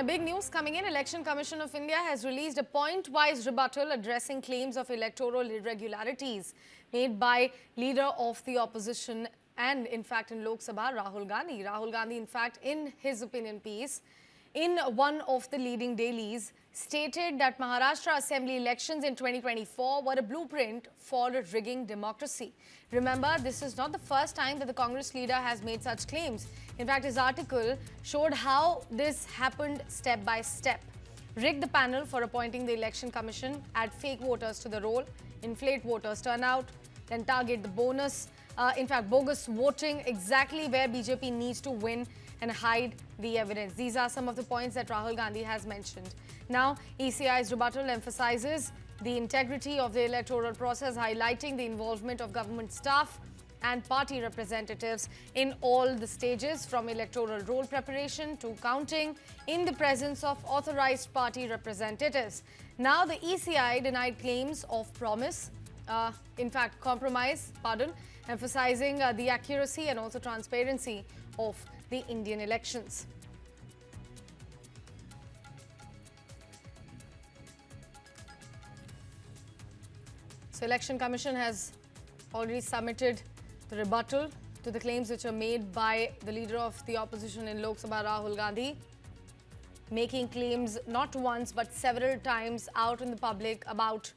And a big news coming in, Election Commission of India has released a point-wise rebuttal addressing claims of electoral irregularities made by leader of the opposition and in fact in Lok Sabha, Rahul Gandhi. Rahul Gandhi, in fact, in his opinion piece, in one of the leading dailies, stated that Maharashtra Assembly elections in 2024 were a blueprint for rigging democracy. Remember, this is not the first time that the Congress leader has made such claims. In fact, his article showed how this happened step by step. Rig the panel for appointing the Election Commission, add fake voters to the roll, inflate voters turnout, then target the bogus voting exactly where BJP needs to win and hide the evidence. These are some of the points that Rahul Gandhi has mentioned. Now, ECI's rebuttal emphasizes the integrity of the electoral process, highlighting the involvement of government staff and party representatives in all the stages, from electoral roll preparation to counting, in the presence of authorized party representatives. Now, the ECI denied claims of compromise, emphasizing the accuracy and also transparency of the Indian elections. So, Election Commission has already submitted the rebuttal to the claims which are made by the leader of the opposition in Lok Sabha, Rahul Gandhi, making claims not once but several times out in the public about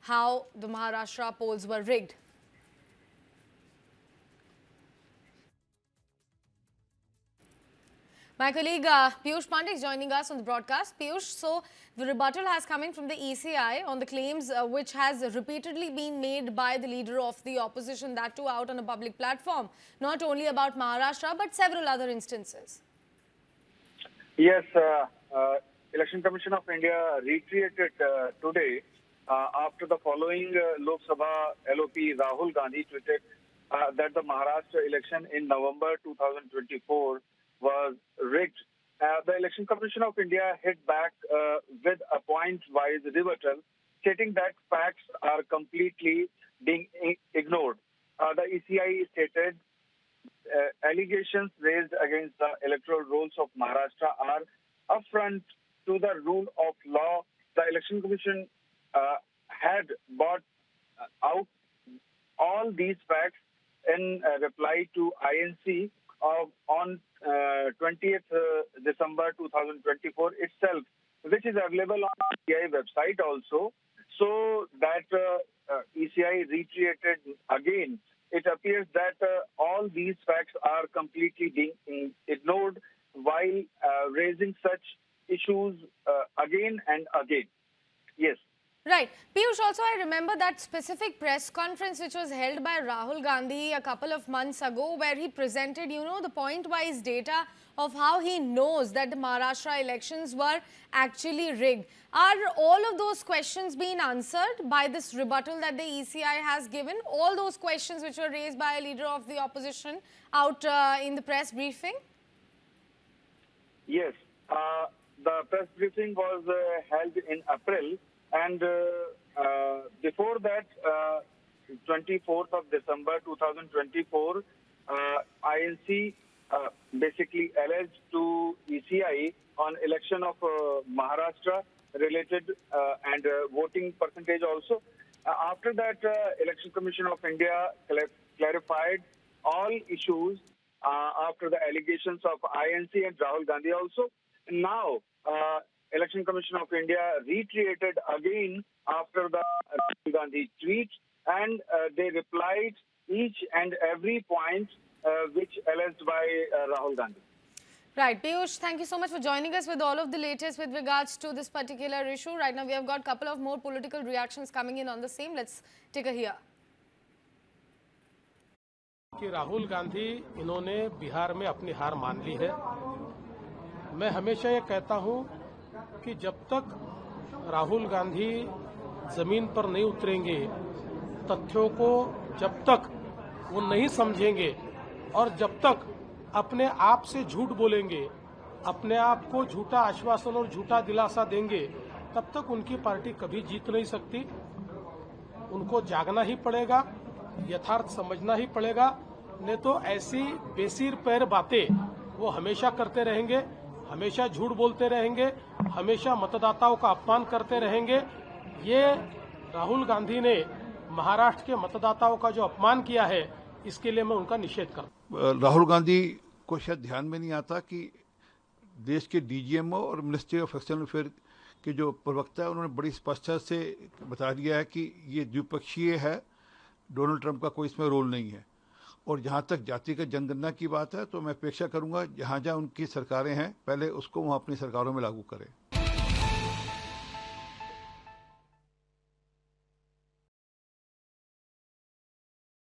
how the Maharashtra polls were rigged. My colleague Piyush Pandey is joining us on the broadcast. Piyush, so the rebuttal has come in from the ECI on the claims which has repeatedly been made by the leader of the opposition, that too out on a public platform, not only about Maharashtra but several other instances. Yes, Election Commission of India reiterated today after the following Lok Sabha LOP, Rahul Gandhi tweeted that the Maharashtra election in November 2024 was rigged. The Election Commission of India hit back with a point-wise rebuttal, stating that facts are completely being ignored. The ECI stated allegations raised against the electoral rolls of Maharashtra are affront to the rule of law. The Election Commission had brought out all these facts in reply to INC on 20th December 2024 itself, which is available on the ECI website also. So that ECI reiterated again. It appears that all these facts are completely being ignored while raising such issues again and again. Yes. Right. Piyush, also I remember that specific press conference which was held by Rahul Gandhi a couple of months ago, where he presented, the point-wise data of how he knows that the Maharashtra elections were actually rigged. Are all of those questions being answered by this rebuttal that the ECI has given? All those questions which were raised by a leader of the opposition out in the press briefing? Yes. The press briefing was held in April. And before that, 24th of December 2024, INC basically alleged to ECI on election of Maharashtra related and voting percentage also. After that, Election Commission of India clarified all issues after the allegations of INC and Rahul Gandhi also. Now, Election Commission of India reiterated again after the Rahul Gandhi tweet, and they replied each and every point which alleged by Rahul Gandhi. Right. Piyush, thank you so much for joining us with all of the latest with regards to this particular issue. Right now, we have got a couple of more political reactions coming in on the same. Let's take a hear. कि राहुल गांधी इन्होंने बिहार में अपनी हार मान ली है। मैं हमेशा ये कहता हूं कि जब तक राहुल गांधी जमीन पर नहीं उतरेंगे, तथ्यों को जब तक वो नहीं समझेंगे और जब तक अपने आप से झूठ बोलेंगे, अपने आप को झूठा आश्वासन और झूठा दिलासा देंगे, तब तक उनकी पार्टी कभी जीत नहीं सकती। उनको जागना ही पड़ेगा, यथार्थ समझना ही पड़ेगा, नहीं तो ऐसी बेसिर पैर बातें वो हमेशा करते रहेंगे। हमेशा झूठ बोलते रहेंगे, हमेशा मतदाताओं का अपमान करते रहेंगे। ये राहुल गांधी ने महाराष्ट्र के मतदाताओं का जो अपमान किया है, इसके लिए मैं उनका निषेध करता हूं। राहुल गांधी को शायद ध्यान में नहीं आता कि देश के डीजीएमओ और मिनिस्ट्री ऑफ एक्सटर्नल अफेयर के जो प्रवक्ता है उन्होंने बड़ी स्पष्टता से बता दिया है कि ये द्विपक्षीय है, डोनाल्ड ट्रंप का कोई इसमें रोल नहीं है। और जहां तक जातिगत जनगणना की बात है तो मैं अपेक्षा करूंगा जहां जहां उनकी सरकारें हैं पहले उसको वहां अपनी सरकारों में लागू करें।